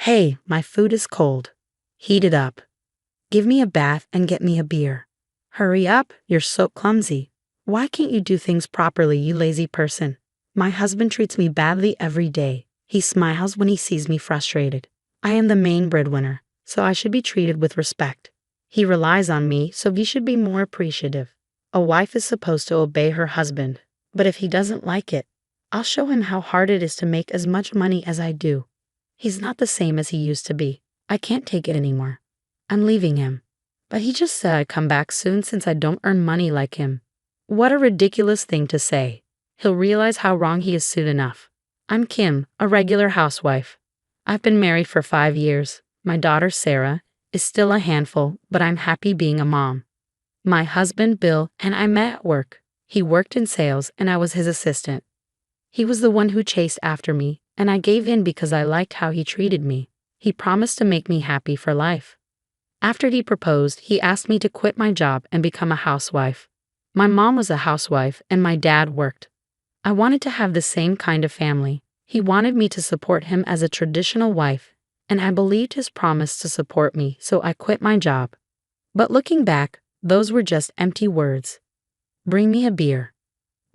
Hey, my food is cold. Heat it up. Give me a bath and get me a beer. Hurry up, you're so clumsy. Why can't you do things properly, you lazy person? My husband treats me badly every day. He smiles when he sees me frustrated. I am the main breadwinner, so I should be treated with respect. He relies on me, so he should be more appreciative. A wife is supposed to obey her husband, but if he doesn't like it, I'll show him how hard it is to make as much money as I do. He's not the same as he used to be. I can't take it anymore. I'm leaving him. But he just said I'd come back soon since I don't earn money like him. What a ridiculous thing to say. He'll realize how wrong he is soon enough. I'm Kim, a regular housewife. I've been married for 5 years. My daughter, Sarah, is still a handful, but I'm happy being a mom. My husband, Bill, and I met at work. He worked in sales, and I was his assistant. He was the one who chased after me, and I gave in because I liked how he treated me. He promised to make me happy for life. After he proposed, he asked me to quit my job and become a housewife. My mom was a housewife, and my dad worked. I wanted to have the same kind of family. He wanted me to support him as a traditional wife, and I believed his promise to support me, so I quit my job. But looking back, those were just empty words. Bring me a beer.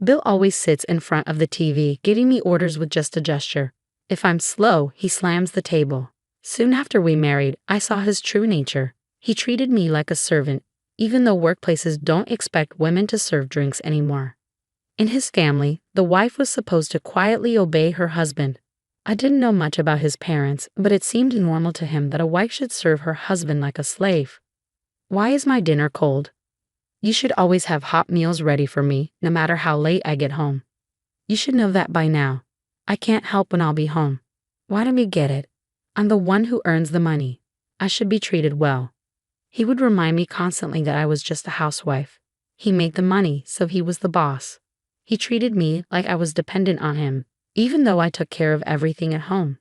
Bill always sits in front of the TV, giving me orders with just a gesture. If I'm slow, he slams the table. Soon after we married, I saw his true nature. He treated me like a servant, even though workplaces don't expect women to serve drinks anymore. In his family, the wife was supposed to quietly obey her husband. I didn't know much about his parents, but it seemed normal to him that a wife should serve her husband like a slave. Why is my dinner cold? You should always have hot meals ready for me, no matter how late I get home. You should know that by now. I can't help when I'll be home. Why don't you get it? I'm the one who earns the money. I should be treated well. He would remind me constantly that I was just a housewife. He made the money, so he was the boss. He treated me like I was dependent on him, even though I took care of everything at home.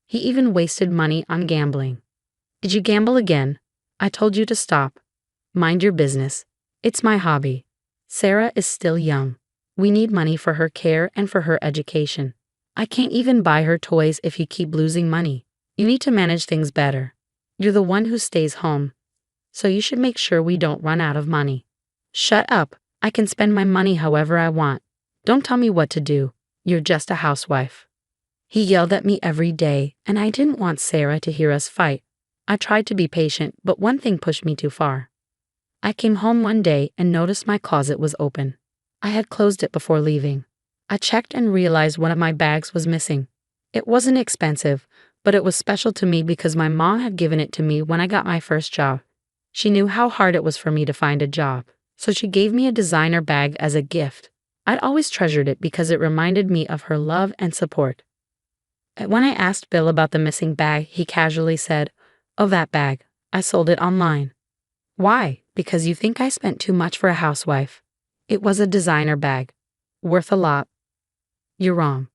He even wasted money on gambling. Did you gamble again? I told you to stop. Mind your business. It's my hobby. Sarah is still young. We need money for her care and for her education. I can't even buy her toys if you keep losing money. You need to manage things better. You're the one who stays home, so you should make sure we don't run out of money. Shut up. I can spend my money however I want. Don't tell me what to do. You're just a housewife. He yelled at me every day, and I didn't want Sarah to hear us fight. I tried to be patient, but one thing pushed me too far. I came home one day and noticed my closet was open. I had closed it before leaving. I checked and realized one of my bags was missing. It wasn't expensive, but it was special to me because my mom had given it to me when I got my first job. She knew how hard it was for me to find a job, so she gave me a designer bag as a gift. I'd always treasured it because it reminded me of her love and support. When I asked Bill about the missing bag, he casually said, "Oh, that bag. I sold it online." Why? Because you think I spent too much for a housewife. It was a designer bag. Worth a lot. You're wrong.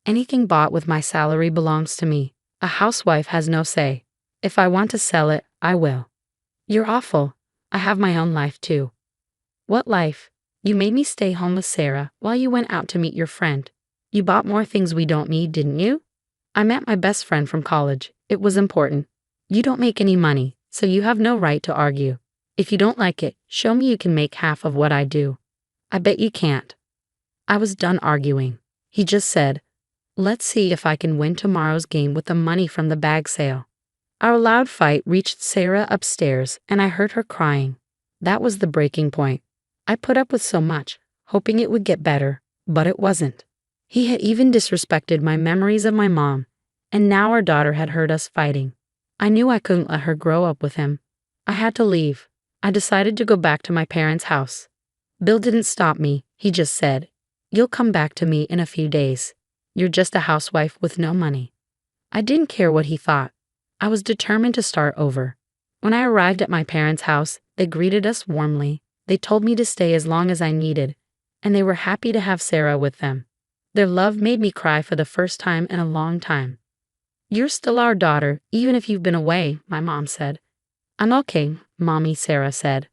Anything bought with my salary belongs to me. A housewife has no say. If I want to sell it, I will. You're awful. I have my own life too. What life? You made me stay home with Sarah while you went out to meet your friend. You bought more things we don't need, didn't you? I met my best friend from college. It was important. You don't make any money, so you have no right to argue. If you don't like it, show me you can make half of what I do. I bet you can't. I was done arguing. He just said, "Let's see if I can win tomorrow's game with the money from the bag sale." Our loud fight reached Sarah upstairs, and I heard her crying. That was the breaking point. I put up with so much, hoping it would get better, but it wasn't. He had even disrespected my memories of my mom, and now our daughter had heard us fighting. I knew I couldn't let her grow up with him. I had to leave. I decided to go back to my parents' house. Bill didn't stop me. He just said, "You'll come back to me in a few days. You're just a housewife with no money." I didn't care what he thought. I was determined to start over. When I arrived at my parents' house, they greeted us warmly. They told me to stay as long as I needed, and they were happy to have Sarah with them. Their love made me cry for the first time in a long time. "You're still our daughter, even if you've been away," my mom said. "I'm okay, Mommy," Sarah said.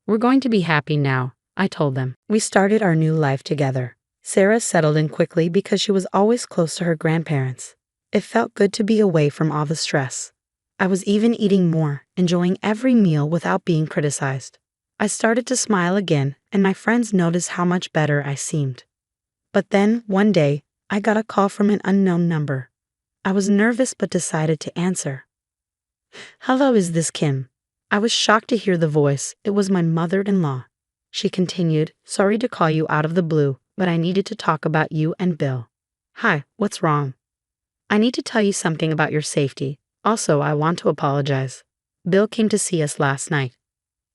"We're going to be happy now," I told them. We started our new life together. Sarah settled in quickly because she was always close to her grandparents. It felt good to be away from all the stress. I was even eating more, enjoying every meal without being criticized. I started to smile again, and my friends noticed how much better I seemed. But then, one day, I got a call from an unknown number. I was nervous but decided to answer. "Hello, is this Kim?" I was shocked to hear the voice. It was my mother-in-law. She continued, "Sorry to call you out of the blue, but I needed to talk about you and Bill." "Hi, what's wrong?" "I need to tell you something about your safety. Also, I want to apologize. Bill came to see us last night."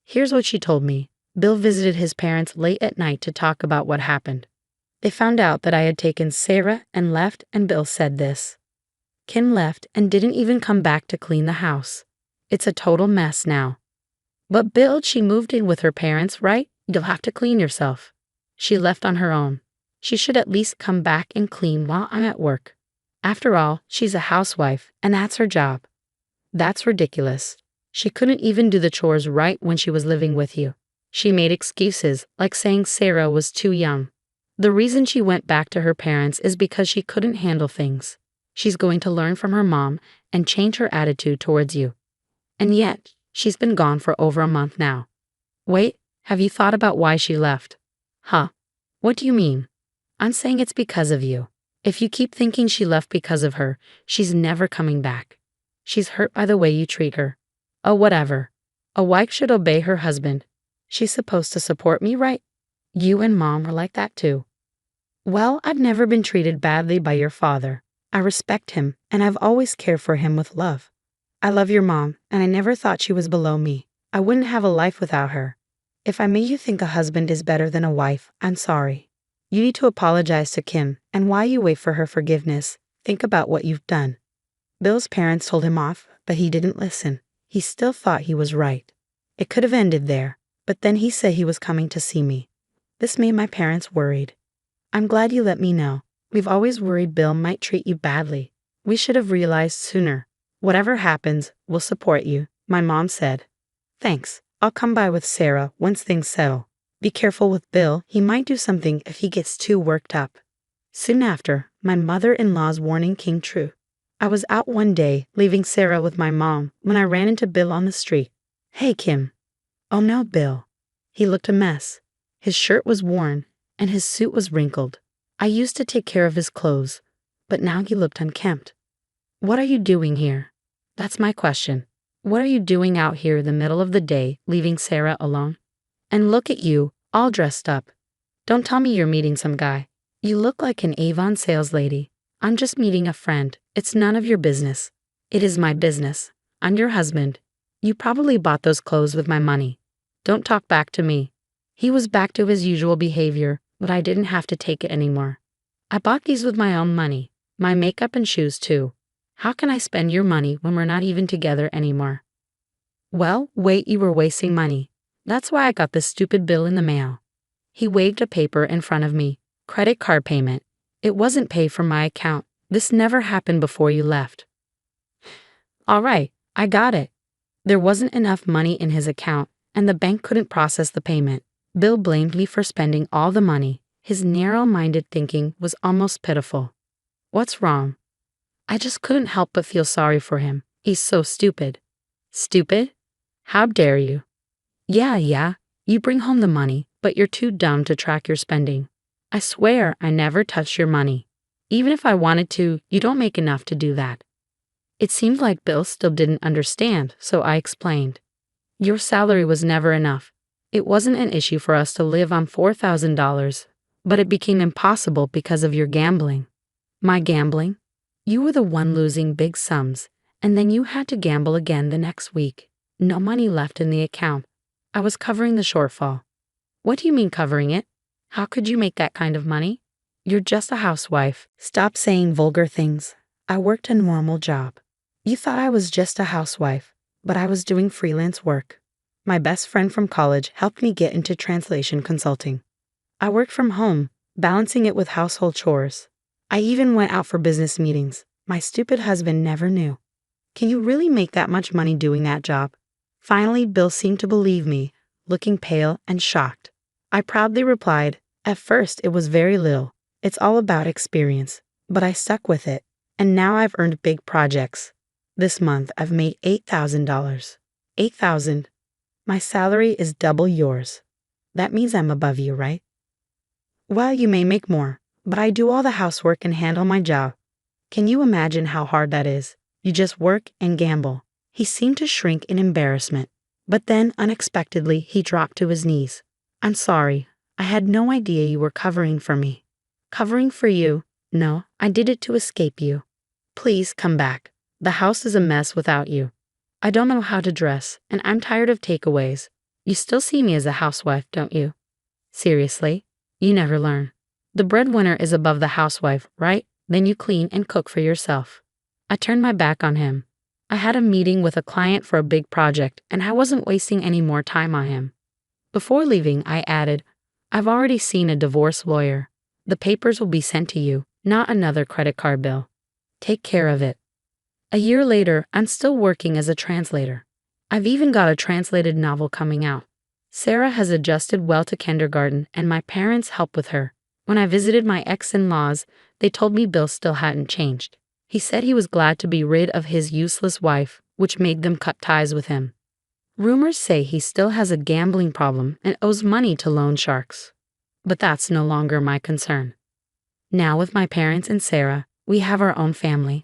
Here's what she told me. Bill visited his parents late at night to talk about what happened. They found out that I had taken Sarah and left, and Bill said this. "Kim left and didn't even come back to clean the house. It's a total mess now." "But Bill, she moved in with her parents, right? You'll have to clean yourself." "She left on her own. She should at least come back and clean while I'm at work. After all, she's a housewife, and that's her job." "That's ridiculous. She couldn't even do the chores right when she was living with you. She made excuses, like saying Sarah was too young. The reason she went back to her parents is because she couldn't handle things. She's going to learn from her mom and change her attitude towards you. And yet, she's been gone for over a month now." "Wait, have you thought about why she left?" "Huh? What do you mean?" "I'm saying it's because of you. If you keep thinking she left because of her, she's never coming back. She's hurt by the way you treat her." "Oh, whatever. A wife should obey her husband. She's supposed to support me, right? You and Mom were like that too." "Well, I've never been treated badly by your father. I respect him, and I've always cared for him with love. I love your mom, and I never thought she was below me. I wouldn't have a life without her. If I made you think a husband is better than a wife, I'm sorry. You need to apologize to Kim, and while you wait for her forgiveness, think about what you've done." Bill's parents told him off, but he didn't listen. He still thought he was right. It could have ended there, but then he said he was coming to see me. This made my parents worried. "I'm glad you let me know. We've always worried Bill might treat you badly. We should have realized sooner. Whatever happens, we'll support you," my mom said. "Thanks. I'll come by with Sarah once things settle. Be careful with Bill. He might do something if he gets too worked up." Soon after, my mother-in-law's warning came true. I was out one day, leaving Sarah with my mom, when I ran into Bill on the street. "Hey, Kim." "Oh no, Bill." He looked a mess. His shirt was worn, and his suit was wrinkled. I used to take care of his clothes, but now he looked unkempt. "What are you doing here?" That's my question. What are you doing out here in the middle of the day, leaving Sarah alone? And look at you, all dressed up. Don't tell me you're meeting some guy. You look like an Avon sales lady. "I'm just meeting a friend. It's none of your business." "It is my business. I'm your husband. You probably bought those clothes with my money. Don't talk back to me." He was back to his usual behavior, but I didn't have to take it anymore. "I bought these with my own money. My makeup and shoes too. How can I spend your money when we're not even together anymore?" "Well, wait, you were wasting money. That's why I got this stupid bill in the mail." He waved a paper in front of me. "Credit card payment. It wasn't paid from my account. This never happened before you left." "All right, I got it." There wasn't enough money in his account, and the bank couldn't process the payment. Bill blamed me for spending all the money. His narrow-minded thinking was almost pitiful. What's wrong? I just couldn't help but feel sorry for him. He's so stupid. Stupid? How dare you? Yeah, you bring home the money, but you're too dumb to track your spending. I swear I never touched your money. Even if I wanted to, you don't make enough to do that. It seemed like Bill still didn't understand, so I explained. Your salary was never enough. It wasn't an issue for us to live on $4,000, but it became impossible because of your gambling. My gambling? You were the one losing big sums, and then you had to gamble again the next week. No money left in the account. I was covering the shortfall. What do you mean covering it? How could you make that kind of money? You're just a housewife. Stop saying vulgar things. I worked a normal job. You thought I was just a housewife, but I was doing freelance work. My best friend from college helped me get into translation consulting. I worked from home, balancing it with household chores. I even went out for business meetings. My stupid husband never knew. Can you really make that much money doing that job? Finally, Bill seemed to believe me, looking pale and shocked. I proudly replied, "At first, it was very little. It's all about experience." But I stuck with it. And now I've earned big projects. This month I've made $8,000. 8,000. My salary is double yours. That means I'm above you, right? Well, you may make more, but I do all the housework and handle my job. Can you imagine how hard that is? You just work and gamble. He seemed to shrink in embarrassment, but then unexpectedly he dropped to his knees. I'm sorry. I had no idea you were covering for me. Covering for you? No, I did it to escape you. Please come back. The house is a mess without you. I don't know how to dress, and I'm tired of takeaways. You still see me as a housewife, don't you? Seriously? You never learn. The breadwinner is above the housewife, right? Then you clean and cook for yourself. I turned my back on him. I had a meeting with a client for a big project, and I wasn't wasting any more time on him. Before leaving, I added, I've already seen a divorce lawyer. The papers will be sent to you, not another credit card bill. Take care of it. A year later, I'm still working as a translator. I've even got a translated novel coming out. Sarah has adjusted well to kindergarten, and my parents help with her. When I visited my ex-in-laws, they told me Bill still hadn't changed. He said he was glad to be rid of his useless wife, which made them cut ties with him. Rumors say he still has a gambling problem and owes money to loan sharks. But that's no longer my concern. Now with my parents and Sarah, we have our own family.